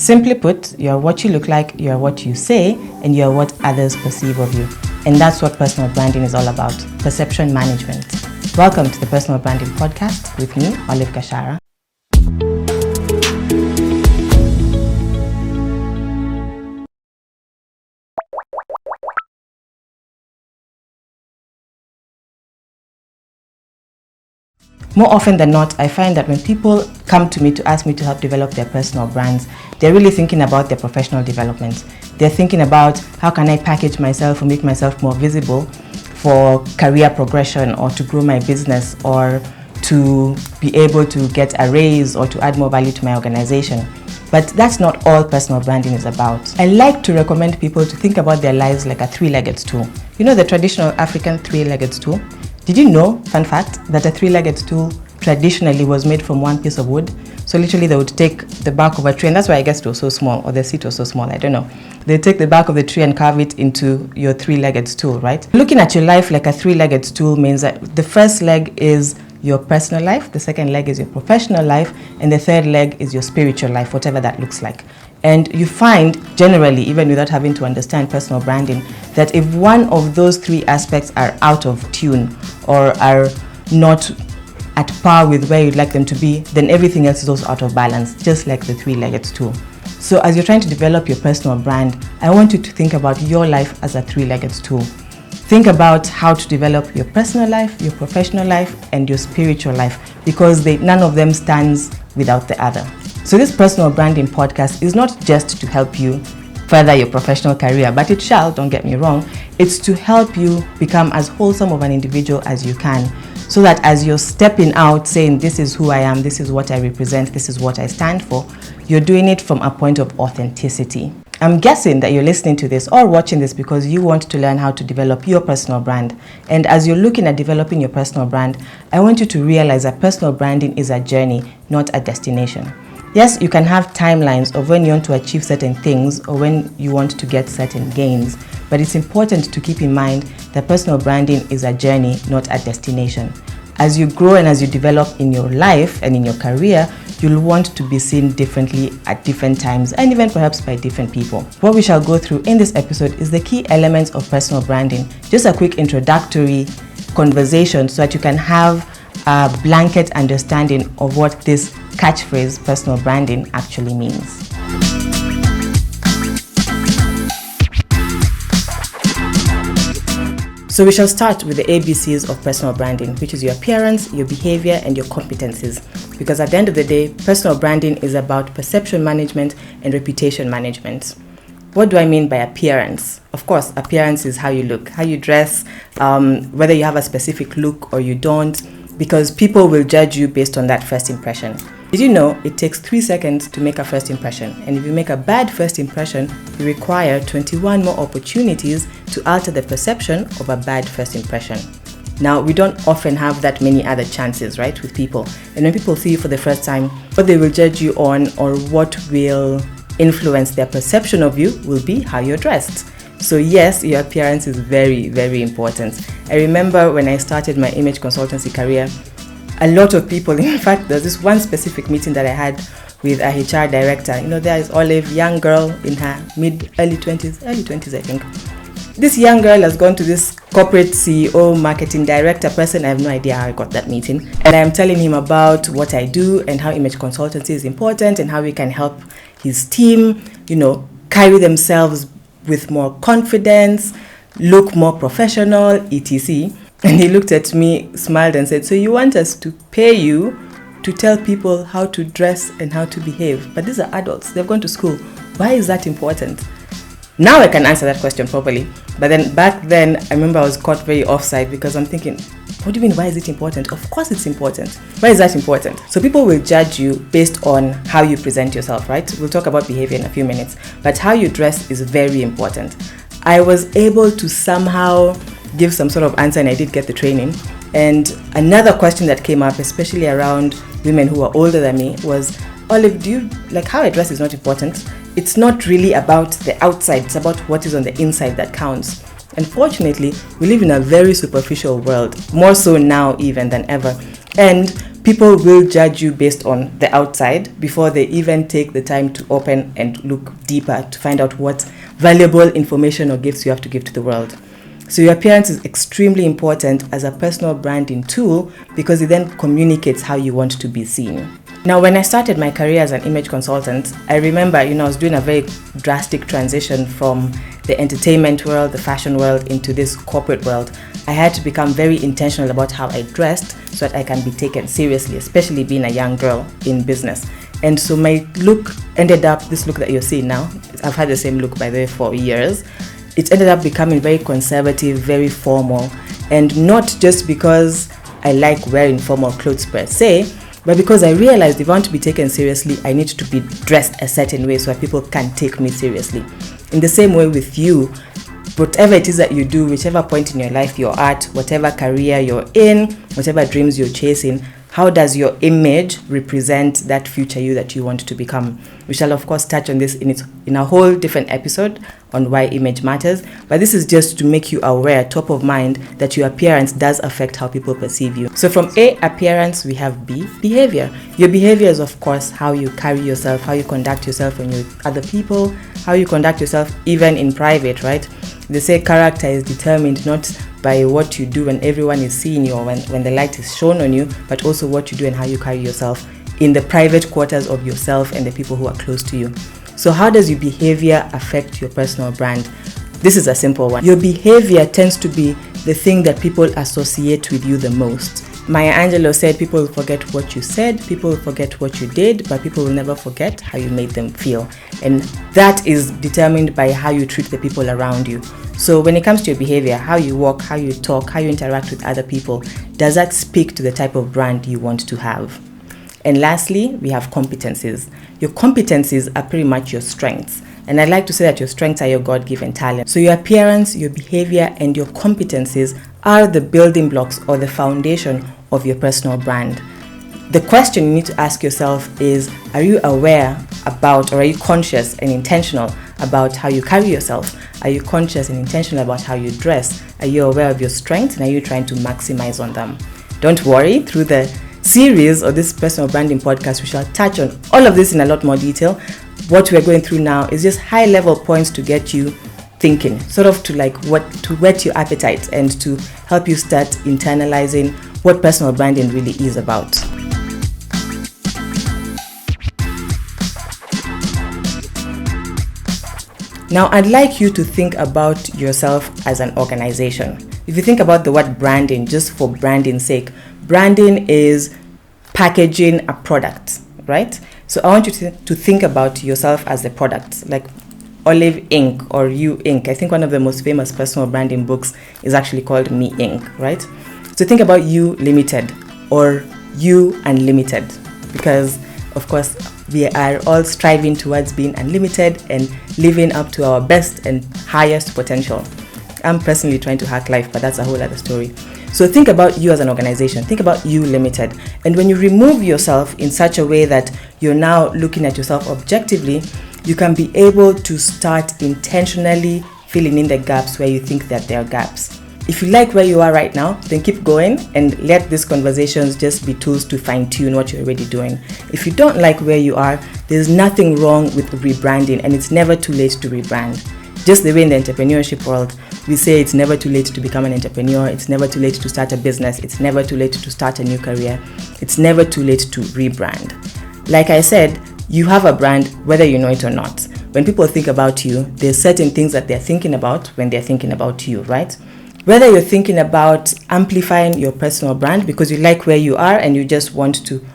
Simply put, you are what you look like, you are what you say, and you are what others perceive of you. And that's what personal branding is all about, perception management. Welcome to the Personal Branding Podcast with me, Gachara. More often than not, I find that when people come to me to ask me to help develop their personal brands, they're really thinking about their professional development. They're thinking about how can I package myself or make myself more visible for career progression or to grow my business or to be able to get a raise or to add more value to my organization. But that's not all personal branding is about. I like to recommend people to think about their lives like a three-legged stool. You know the traditional African three-legged stool? Did you know, fun fact, that a three-legged stool traditionally was made from one piece of wood? So literally they would take the bark of a tree, and that's why I guess it was so small, or the seat was so small, I don't know. They take the bark of the tree and carve it into your three-legged stool, right? Looking at your life like a three-legged stool means that the first leg is your personal life, the second leg is your professional life, and the third leg is your spiritual life, whatever that looks like. And you find, generally, even without having to understand personal branding, that if one of those three aspects are out of tune or are not at par with where you'd like them to be, then everything else is also out of balance, just like the three-legged stool. So as you're trying to develop your personal brand, I want you to think about your life as a three-legged stool. Think about how to develop your personal life, your professional life, and your spiritual life, because none of them stands without the other. So this personal branding podcast is not just to help you further your professional career, but it shall, don't get me wrong, it's to help you become as wholesome of an individual as you can, so that as you're stepping out saying, this is who I am, this is what I represent, this is what I stand for, you're doing it from a point of authenticity. I'm guessing that you're listening to this or watching this because you want to learn how to develop your personal brand. And as you're looking at developing your personal brand, I want you to realize that personal branding is a journey, not a destination. Yes, you can have timelines of when you want to achieve certain things or when you want to get certain gains, but it's important to keep in mind that personal branding is a journey, not a destination. As you grow and as you develop in your life and in your career, you'll want to be seen differently at different times and even perhaps by different people. What we shall go through in this episode is the key elements of personal branding, just a quick introductory conversation so that you can have a blanket understanding of what this catchphrase personal branding actually means. So we shall start with the ABCs of personal branding, which is your appearance, your behavior, and your competencies. Because at the end of the day, personal branding is about perception management and reputation management. What do I mean by appearance? Of course, appearance is how you look, how you dress, whether you have a specific look or you don't, because people will judge you based on that first impression. Did you know it takes 3 seconds to make a first impression? And if you make a bad first impression, you require 21 more opportunities to alter the perception of a bad first impression. Now, we don't often have that many other chances, right, with people. And when people see you for the first time, what they will judge you on or what will influence their perception of you will be how you're dressed. So yes, your appearance is very, very important. I remember when I started my image consultancy career, a lot of people, in fact, there's this one specific meeting that I had with a HR director. You know, there is Olive, young girl in her early 20s, I think. This young girl has gone to this corporate CEO, marketing director person. I have no idea how I got that meeting. And I'm telling him about what I do and how image consultancy is important and how we can help his team, carry themselves with more confidence, look more professional, etc. And he looked at me, smiled and said, so you want us to pay you to tell people how to dress and how to behave? But these are adults, they've gone to school. Why is that important? Now I can answer that question properly. But then back then, I remember I was caught very offside because I'm thinking, what do you mean, why is it important? Of course it's important. Why is that important? So people will judge you based on how you present yourself, right? We'll talk about behavior in a few minutes. But how you dress is very important. I was able to somehow give some sort of answer and I did get the training. And another question that came up, especially around women who are older than me, was, Olive, how I dress is not important. It's not really about the outside, it's about what is on the inside that counts. Unfortunately, we live in a very superficial world, more so now even than ever. And people will judge you based on the outside before they even take the time to open and look deeper to find out what valuable information or gifts you have to give to the world. So your appearance is extremely important as a personal branding tool because it then communicates how you want to be seen. Now, when I started my career as an image consultant, I remember, I was doing a very drastic transition from the entertainment world, the fashion world, into this corporate world. I had to become very intentional about how I dressed so that I can be taken seriously, especially being a young girl in business. And so my look ended up, this look that you're seeing now, I've had the same look by the way for years. It ended up becoming very conservative, very formal, and not just because I like wearing formal clothes per se, but because I realized if I want to be taken seriously, I need to be dressed a certain way so that people can take me seriously. In the same way with you, whatever it is that you do, whichever point in your life you're at, whatever career you're in, whatever dreams you're chasing, how does your image represent that future you that you want to become? We shall of course touch on this in a whole different episode on why image matters, but this is just to make you aware, top of mind, that your appearance does affect how people perceive you. So from A, appearance, we have B, behavior. Your behavior is of course how you carry yourself, how you conduct yourself when you're with other people, how you conduct yourself even in private, right? They say character is determined not by what you do when everyone is seeing you or when the light is shown on you, but also what you do and how you carry yourself in the private quarters of yourself and the people who are close to you. So how does your behavior affect your personal brand? This is a simple one. Your behavior tends to be the thing that people associate with you the most. Maya Angelou said people will forget what you said, people will forget what you did, but people will never forget how you made them feel. And that is determined by how you treat the people around you. So when it comes to your behavior, how you walk, how you talk, how you interact with other people, does that speak to the type of brand you want to have? And lastly, we have competencies. Your competencies are pretty much your strengths. And I like to say that your strengths are your God-given talent. So your appearance, your behavior, and your competencies are the building blocks or the foundation of your personal brand. The question you need to ask yourself is, are you aware about, or are you conscious and intentional about how you carry yourself? Are you conscious and intentional about how you dress? Are you aware of your strengths and are you trying to maximize on them? Don't worry, through the series or this personal branding podcast, we shall touch on all of this in a lot more detail. What we're going through now is just high level points to get you thinking, sort of to whet your appetite and to help you start internalizing what personal branding really is about. Now, I'd like you to think about yourself as an organization. If you think about the word branding, just for branding's sake, branding is packaging a product, right? So I want you to think about yourself as a product, like Olive Ink or You Ink. I think one of the most famous personal branding books is actually called Me Ink, right? So think about You Limited or You Unlimited, because of course we are all striving towards being unlimited and living up to our best and highest potential. I'm personally trying to hack life, but that's a whole other story. So think about you as an organization. Think about You Limited. And when you remove yourself in such a way that you're now looking at yourself objectively, you can be able to start intentionally filling in the gaps where you think that there are gaps. If you like where you are right now, then keep going and let these conversations just be tools to fine-tune what you're already doing. If you don't like where you are, there's nothing wrong with rebranding, and it's never too late to rebrand. Just the way in the entrepreneurship world, we say it's never too late to become an entrepreneur, it's never too late to start a business, it's never too late to start a new career, it's never too late to rebrand. Like I said, you have a brand whether you know it or not. When people think about you, there's certain things that they're thinking about when they're thinking about you, right? Whether you're thinking about amplifying your personal brand because you like where you are and you just want to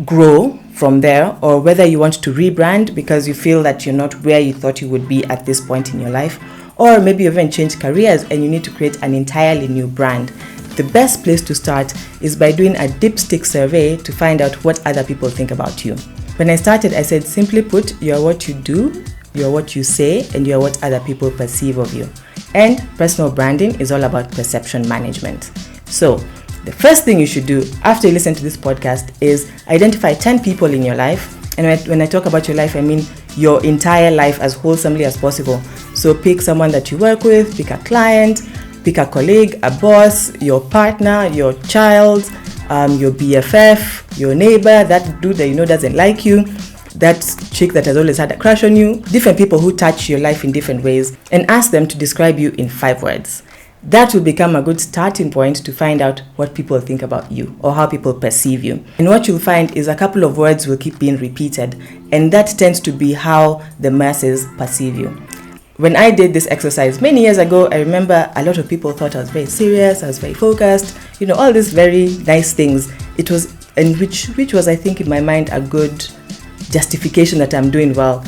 grow from there, or whether you want to rebrand because you feel that you're not where you thought you would be at this point in your life, or maybe you even changed careers and you need to create an entirely new brand. The best place to start is by doing a dipstick survey to find out what other people think about you. When I started, I said, simply put, you're what you do, you're what you say, and you're what other people perceive of you. And personal branding is all about perception management. So the first thing you should do after you listen to this podcast is identify 10 people in your life. And when I talk about your life, I mean your entire life as wholesomely as possible. So pick someone that you work with, pick a client, pick a colleague, a boss, your partner, your child, your BFF, your neighbor, that dude that you know doesn't like you, that chick that has always had a crush on you, different people who touch your life in different ways, and ask them to describe you in 5 words. That will become a good starting point to find out what people think about you or how people perceive you. And what you'll find is a couple of words will keep being repeated, and that tends to be how the masses perceive you. When I did this exercise many years ago, I remember a lot of people thought I was very serious, I was very focused, all these very nice things. It was, and which was, I think, in my mind, a good justification that I'm doing well.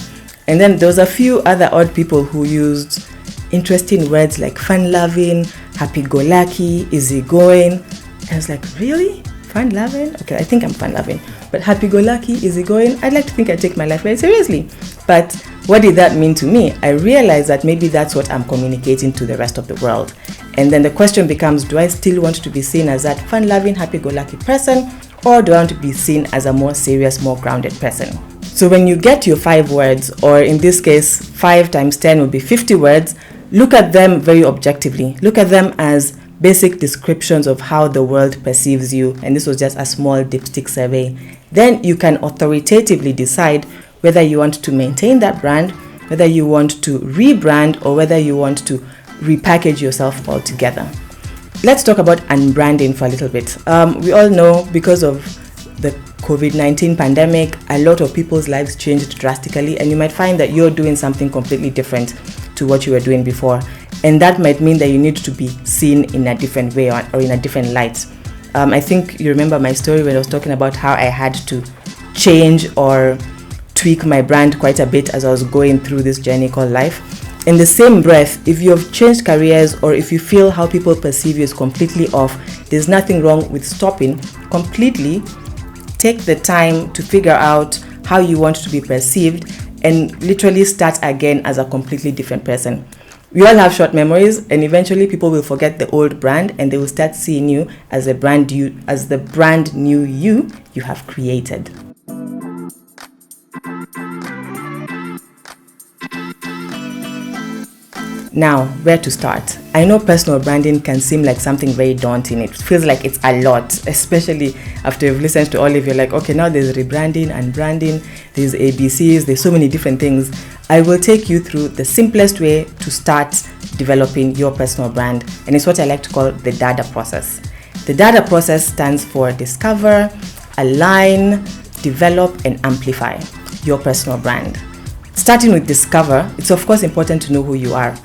And then there was a few other odd people who used interesting words like fun-loving, happy-go-lucky, easygoing. I was like, really? Fun-loving? Okay, I think I'm fun-loving. But happy-go-lucky, easygoing, I'd like to think I take my life very seriously. But what did that mean to me? I realized that maybe that's what I'm communicating to the rest of the world. And then the question becomes, do I still want to be seen as that fun-loving, happy-go-lucky person? Or do I want to be seen as a more serious, more grounded person? So when you get your 5 words, or in this case, 5 times 10 would be 50 words, look at them very objectively. Look at them as basic descriptions of how the world perceives you. And this was just a small dipstick survey. Then you can authoritatively decide whether you want to maintain that brand, whether you want to rebrand, or whether you want to repackage yourself altogether. Let's talk about unbranding for a little bit. We all know, because of the COVID-19 pandemic, a lot of people's lives changed drastically, and you might find that you're doing something completely different to what you were doing before. And that might mean that you need to be seen in a different way or in a different light. I think you remember my story when I was talking about how I had to change or tweak my brand quite a bit as I was going through this journey called life. In the same breath, if you've changed careers or if you feel how people perceive you is completely off, there's nothing wrong with stopping completely. Take the time to figure out how you want to be perceived and literally start again as a completely different person. We all have short memories, and eventually people will forget the old brand and they will start seeing you as the brand new you have created. Now, where to start? I know personal branding can seem like something very daunting. It feels like it's a lot, especially after you've listened to all of you. Like, okay, now there's rebranding and branding, there's ABCs, there's so many different things. I will take you through the simplest way to start developing your personal brand, and it's what I like to call the DADA process. The DADA process stands for discover, align, develop, and amplify your personal brand. Starting with discover, it's of course important to know who you are.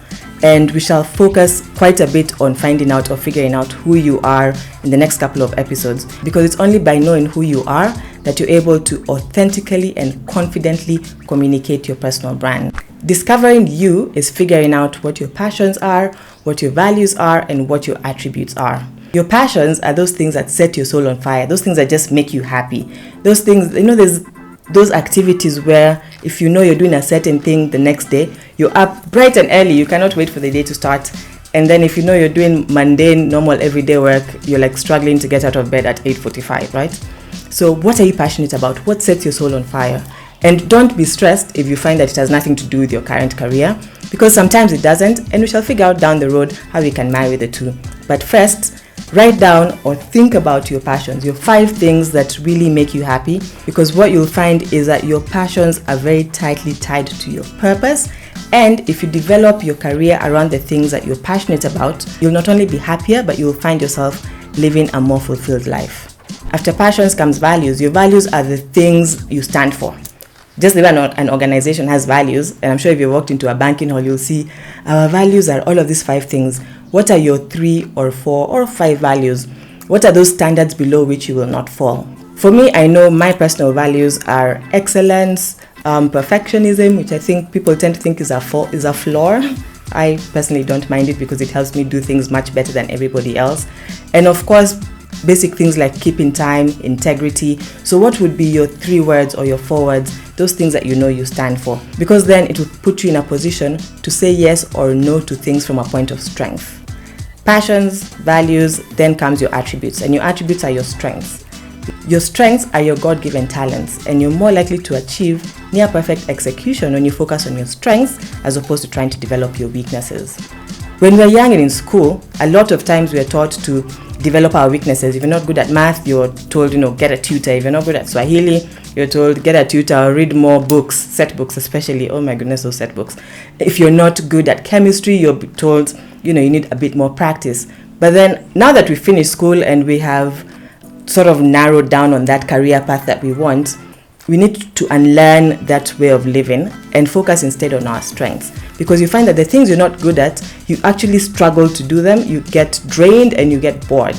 And we shall focus quite a bit on finding out or figuring out who you are in the next couple of episodes, because it's only by knowing who you are that you're able to authentically and confidently communicate your personal brand. Discovering you is figuring out what your passions are, what your values are, and what your attributes are. Your passions are those things that set your soul on fire, those things that just make you happy. Those things, there's those activities where if you know you're doing a certain thing the next day, you're up bright and early, you cannot wait for the day to start. And then if you know you're doing mundane, normal, everyday work, you're like struggling to get out of bed at 8:45, right? So what are you passionate about? What sets your soul on fire? And don't be stressed if you find that it has nothing to do with your current career, because sometimes it doesn't, and we shall figure out down the road how we can marry the two. But first, write down or think about your passions, your 5 things that really make you happy, because what you'll find is that your passions are very tightly tied to your purpose. And if you develop your career around the things that you're passionate about, you'll not only be happier, but you'll find yourself living a more fulfilled life. After passions comes values. Your values are the things you stand for. Just the way an organization has values, and I'm sure if you walked into a banking hall, you'll see our values are all of these 5 things. What are your 3 or 4 or 5 values? What are those standards below which you will not fall? For me, I know my personal values are excellence, perfectionism, which I think people tend to think is a flaw. I personally don't mind it because it helps me do things much better than everybody else. And of course, basic things like keeping time, integrity. So what would be your 3 words or your 4 words? Those things that you know you stand for. Because then it will put you in a position to say yes or no to things from a point of strength. Passions, values, then comes your attributes. And your attributes are your strengths. Your strengths are your God-given talents, and you're more likely to achieve near perfect execution when you focus on your strengths as opposed to trying to develop your weaknesses. When we're young and in school, a lot of times we're taught to develop our weaknesses. If you're not good at math, you're told, get a tutor. If you're not good at Swahili, you're told, get a tutor, read more books, set books especially. Oh my goodness, those set books. If you're not good at chemistry, you're told, you need a bit more practice. But then now that we finished school and we have sort of narrowed down on that career path that we want, we need to unlearn that way of living and focus instead on our strengths. Because you find that the things you're not good at, you actually struggle to do them, you get drained and you get bored.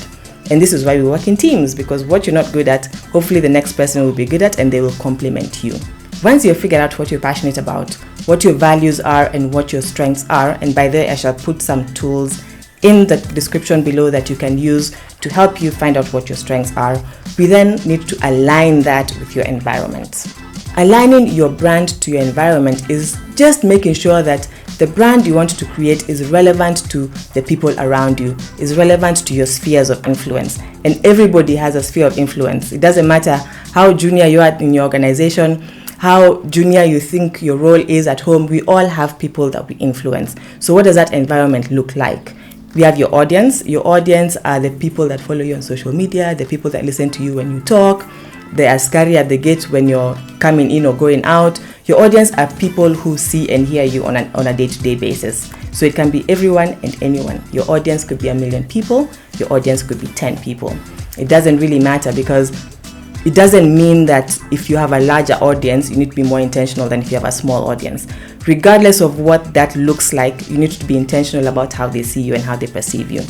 And this is why we work in teams, because what you're not good at, hopefully the next person will be good at and they will complement you. Once you've figured out what you're passionate about, what your values are and what your strengths are, and by the way, I shall put some tools in the description below that you can use to help you find out what your strengths are, we then need to align that with your environment. Aligning your brand to your environment is just making sure that the brand you want to create is relevant to the people around you, is relevant to your spheres of influence. And everybody has a sphere of influence. It doesn't matter how junior you are in your organization, how junior you think your role is at home, we all have people that we influence. So what does that environment look like? We have your audience. Your audience are the people that follow you on social media, the people that listen to you when you talk, the askari at the gate when you're coming in or going out. Your audience are people who see and hear you on a day-to-day basis. So it can be everyone and anyone. Your audience could be 1 million people. Your audience could be 10 people. It doesn't really matter, because it doesn't mean that if you have a larger audience, you need to be more intentional than if you have a small audience. Regardless of what that looks like, you need to be intentional about how they see you and how they perceive you.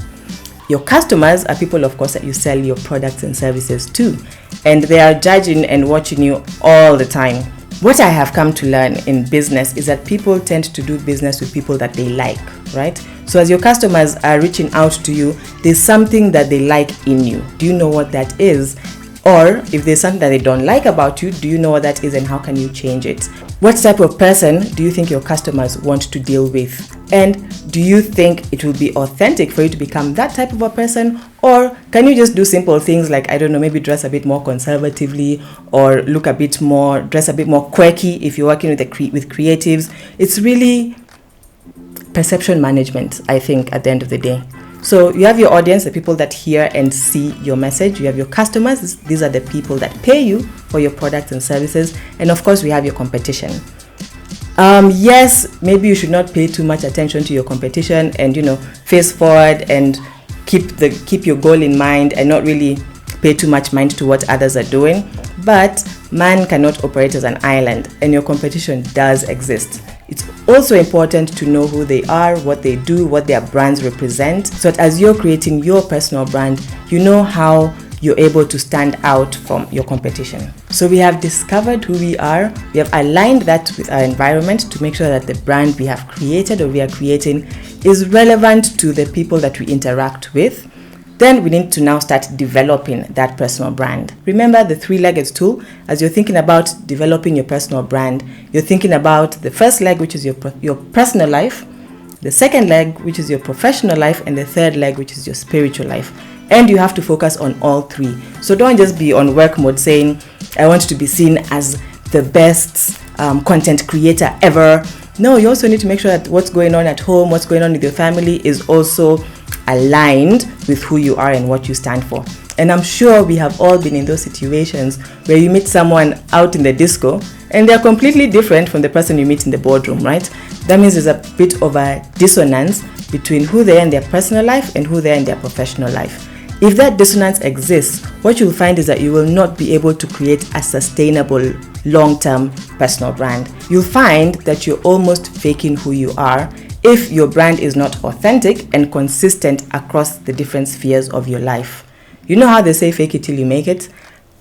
Your customers are people, of course, that you sell your products and services to, and they are judging and watching you all the time. What I have come to learn in business is that people tend to do business with people that they like, right? So as your customers are reaching out to you, there's something that they like in you. Do you know what that is? Or if there's something that they don't like about you, do you know what that is and how can you change it? What type of person do you think your customers want to deal with? And do you think it will be authentic for you to become that type of a person? Or can you just do simple things like, I don't know, maybe dress a bit more conservatively, or look a bit more, dress a bit more quirky if you're working with creatives? It's really perception management, I think, at the end of the day. So you have your audience, the people that hear and see your message. You have your customers. These are the people that pay you for your products and services. And of course, we have your competition. Yes, maybe you should not pay too much attention to your competition and, face forward and keep your goal in mind and not really pay too much mind to what others are doing. But man cannot operate as an island, and your competition does exist. It's also important to know who they are, what they do, what their brands represent, so that as you're creating your personal brand, you know how you're able to stand out from your competition. So we have discovered who we are. We have aligned that with our environment to make sure that the brand we have created or we are creating is relevant to the people that we interact with. Then we need to now start developing that personal brand. Remember the 3-legged stool. As you're thinking about developing your personal brand, you're thinking about the first leg, which is your personal life, the second leg, which is your professional life, and the third leg, which is your spiritual life. And you have to focus on all 3. So don't just be on work mode saying, I want to be seen as the best content creator ever. No, you also need to make sure that what's going on at home, what's going on with your family is also aligned with who you are and what you stand for. And I'm sure we have all been in those situations where you meet someone out in the disco and they're completely different from the person you meet in the boardroom, right? That means there's a bit of a dissonance between who they are in their personal life and who they are in their professional life. If that dissonance exists, what you'll find is that you will not be able to create a sustainable long-term personal brand. You'll find that you're almost faking who you are if your brand is not authentic and consistent across the different spheres of your life. You know how they say fake it till you make it?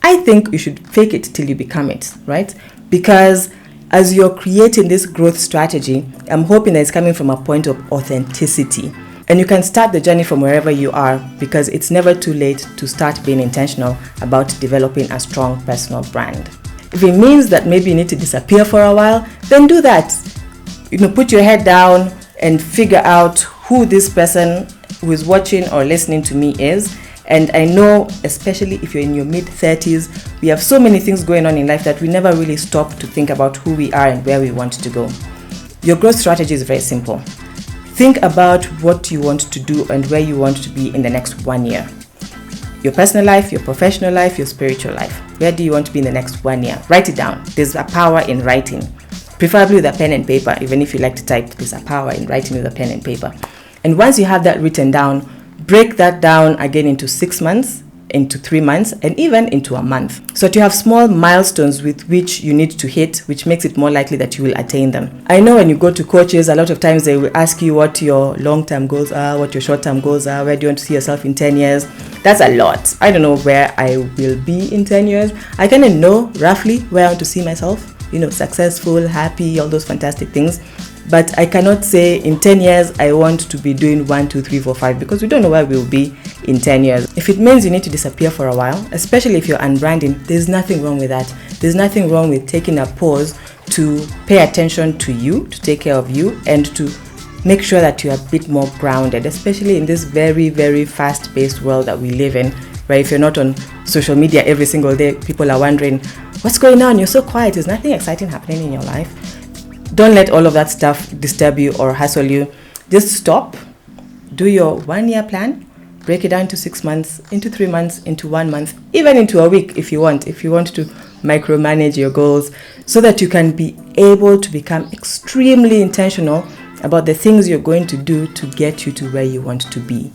I think you should fake it till you become it, right? Because as you're creating this growth strategy, I'm hoping that it's coming from a point of authenticity. And you can start the journey from wherever you are, because it's never too late to start being intentional about developing a strong personal brand. If it means that maybe you need to disappear for a while, then do that. Put your head down and figure out who this person who is watching or listening to me is. And I know, especially if you're in your mid-30s, we have so many things going on in life that we never really stop to think about who we are and where we want to go. Your growth strategy is very simple. Think about what you want to do and where you want to be in the next 1 year. Your personal life, your professional life, your spiritual life. Where do you want to be in the next 1 year? Write it down. There's a power in writing. Preferably with a pen and paper. Even if you like to type, there's a power in writing with a pen and paper. And once you have that written down, break that down again into 6 months, into 3 months, and even into a month. So that you have small milestones with which you need to hit, which makes it more likely that you will attain them. I know when you go to coaches, a lot of times they will ask you what your long-term goals are, what your short-term goals are, where do you want to see yourself in 10 years. That's a lot. I don't know where I will be in 10 years. I kind of know roughly where I want to see myself, successful, happy, all those fantastic things. But I cannot say in 10 years, I want to be doing 1, 2, 3, 4, 5, because we don't know where we'll be in 10 years. If it means you need to disappear for a while, especially if you're unbranding, there's nothing wrong with that. There's nothing wrong with taking a pause to pay attention to you, to take care of you, and to make sure that you're a bit more grounded, especially in this very, very fast-paced world that we live in, where if you're not on social media every single day, people are wondering, what's going on? You're so quiet. There's nothing exciting happening in your life. Don't let all of that stuff disturb you or hassle you. Just stop, do your 1 year plan, break it down into 6 months, into 3 months, into 1 month, even into a week if you want to micromanage your goals, so that you can be able to become extremely intentional about the things you're going to do to get you to where you want to be.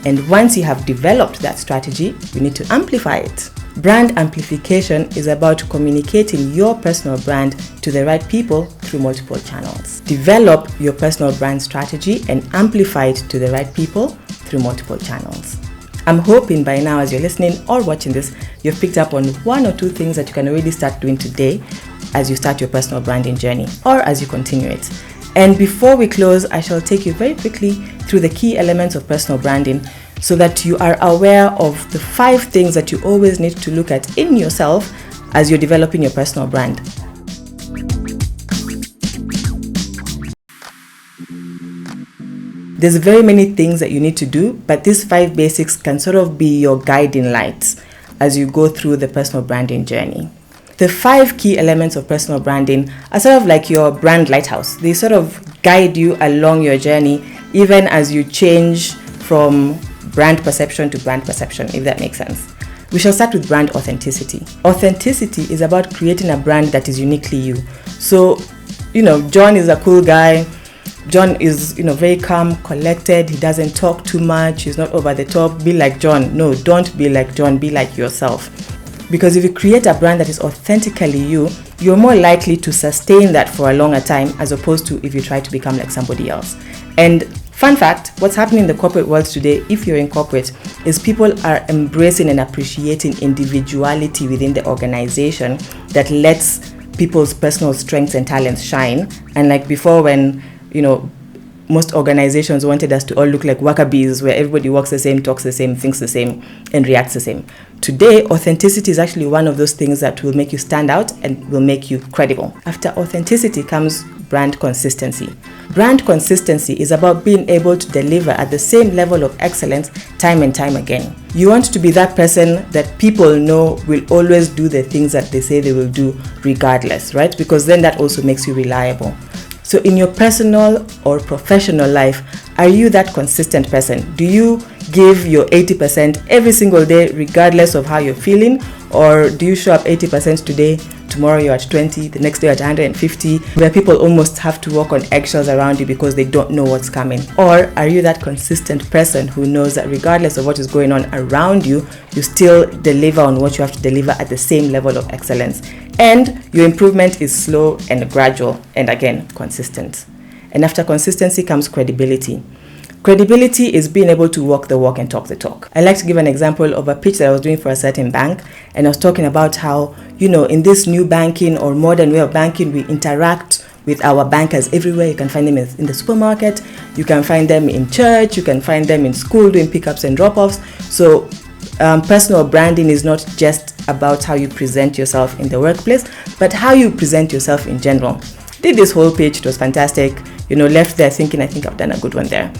And once you have developed that strategy, you need to amplify it. Brand amplification is about communicating your personal brand to the right people through multiple channels. Develop your personal brand strategy and amplify it to the right people through multiple channels. I'm hoping by now, as you're listening or watching this, you've picked up on 1 or 2 things that you can already start doing today as you start your personal branding journey or as you continue it. And before we close, I shall take you very quickly through the key elements of personal branding, so that you are aware of the 5 things that you always need to look at in yourself as you're developing your personal brand. There's very many things that you need to do, but these 5 basics can sort of be your guiding lights as you go through the personal branding journey. The 5 key elements of personal branding are sort of like your brand lighthouse. They sort of guide you along your journey, even as you change from brand perception to brand perception, if that makes sense. We shall start with brand authenticity. Authenticity is about creating a brand that is uniquely you. So, John is a cool guy. John is, very calm, collected. He doesn't talk too much. He's not over the top. Be like John. No, don't be like John. Be like yourself. Because if you create a brand that is authentically you, you're more likely to sustain that for a longer time, as opposed to if you try to become like somebody else. And fun fact, what's happening in the corporate world today, if you're in corporate, is people are embracing and appreciating individuality within the organization that lets people's personal strengths and talents shine. And like before, when, most organizations wanted us to all look like worker bees, where everybody walks the same, talks the same, thinks the same, and reacts the same. Today, authenticity is actually one of those things that will make you stand out and will make you credible. After authenticity comes brand consistency. Brand consistency is about being able to deliver at the same level of excellence time and time again. You want to be that person that people know will always do the things that they say they will do regardless, right? Because then that also makes you reliable. So in your personal or professional life, are you that consistent person? Do you give your 80% every single day regardless of how you're feeling? Or do you show up 80% today, tomorrow you're at 20, the next day at 150, where people almost have to walk on eggshells around you because they don't know what's coming? Or are you that consistent person who knows that regardless of what is going on around you, you still deliver on what you have to deliver at the same level of excellence? And your improvement is slow and gradual, and again, consistent. And after consistency comes credibility. Credibility is being able to walk the walk and talk the talk. I like to give an example of a pitch that I was doing for a certain bank, and I was talking about how, in this new banking or modern way of banking, we interact with our bankers everywhere. You can find them in the supermarket, you can find them in church, you can find them in school doing pickups and drop-offs. So personal branding is not just about how you present yourself in the workplace, but how you present yourself in general. Did this whole pitch, it was fantastic. Left there thinking, I think I've done a good one there.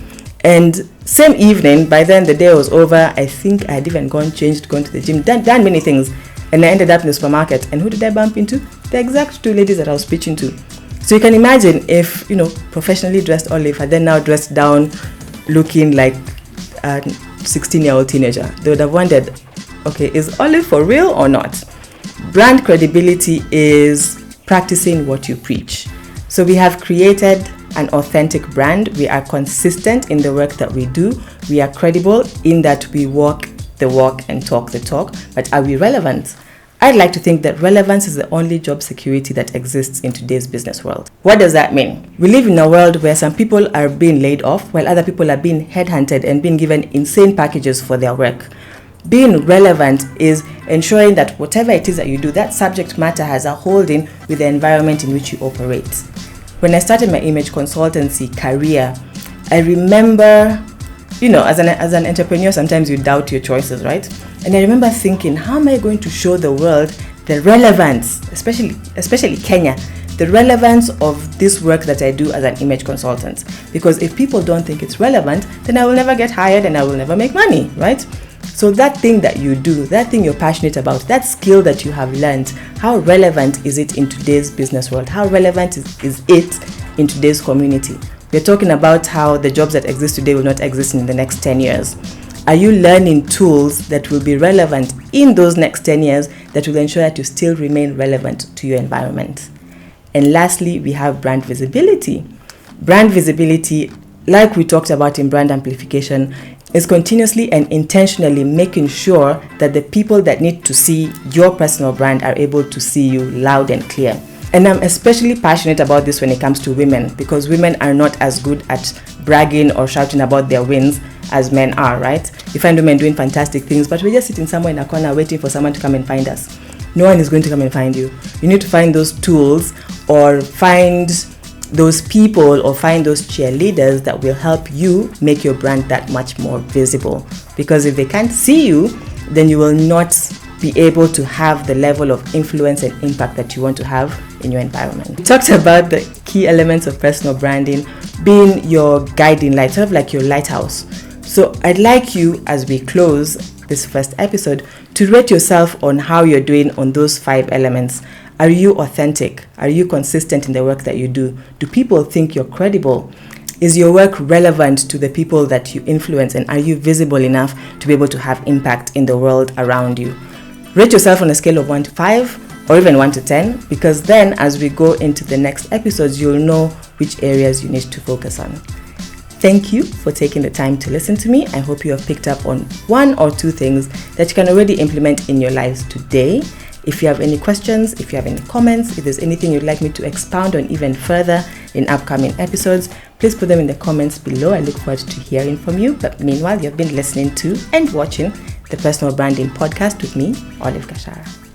And same evening, by then the day was over. I think I had even gone to the gym, done many things. And I ended up in the supermarket. And who did I bump into? The exact 2 ladies that I was pitching to. So you can imagine if, professionally dressed Olive had then now dressed down, looking like 16-year-old teenager. They would have wondered, okay, is Olive for real or not? Brand credibility is practicing what you preach. So we have created an authentic brand. We are consistent in the work that we do. We are credible in that we walk the walk and talk the talk. But are we relevant? I'd like to think that relevance is the only job security that exists in today's business world. What does that mean? We live in a world where some people are being laid off while other people are being headhunted and being given insane packages for their work. Being relevant is ensuring that whatever it is that you do, that subject matter has a holding with the environment in which you operate. When I started my image consultancy career, I remember, as an entrepreneur, sometimes you doubt your choices, right? And I remember thinking, how am I going to show the world the relevance, especially Kenya, the relevance of this work that I do as an image consultant? Because if people don't think it's relevant, then I will never get hired and I will never make money, right? So that thing that you do, that thing you're passionate about, that skill that you have learned, how relevant is it in today's business world? How relevant is it in today's community? We're talking about how the jobs that exist today will not exist in the next 10 years. Are you learning tools that will be relevant in those next 10 years that will ensure that you still remain relevant to your environment? And lastly, we have brand visibility. Brand visibility, like we talked about in brand amplification, is continuously and intentionally making sure that the people that need to see your personal brand are able to see you loud and clear. And I'm especially passionate about this when it comes to women, because women are not as good at bragging or shouting about their wins as men are, right? You find women doing fantastic things, but we're just sitting somewhere in a corner waiting for someone to come and find us. No one is going to come and find you. You need to find those tools or find those people or find those cheerleaders that will help you make your brand that much more visible. Because if they can't see you, then you will not be able to have the level of influence and impact that you want to have in your environment. We talked about the key elements of personal branding being your guiding light, sort of like your lighthouse. So I'd like you, as we close this first episode, to rate yourself on how you're doing on those 5 elements. Are you authentic? Are you consistent in the work that you do? Do people think you're credible? Is your work relevant to the people that you influence, and are you visible enough to be able to have impact in the world around you? Rate yourself on a scale of 1 to 5 or even 1 to 10, because then as we go into the next episodes, you'll know which areas you need to focus on. Thank you for taking the time to listen to me. I hope you have picked up on 1 or 2 things that you can already implement in your lives today. If you have any questions, if you have any comments, if there's anything you'd like me to expound on even further in upcoming episodes, please put them in the comments below. I look forward to hearing from you. But meanwhile, you've been listening to and watching the Personal Branding Podcast with me, Olive Gachara.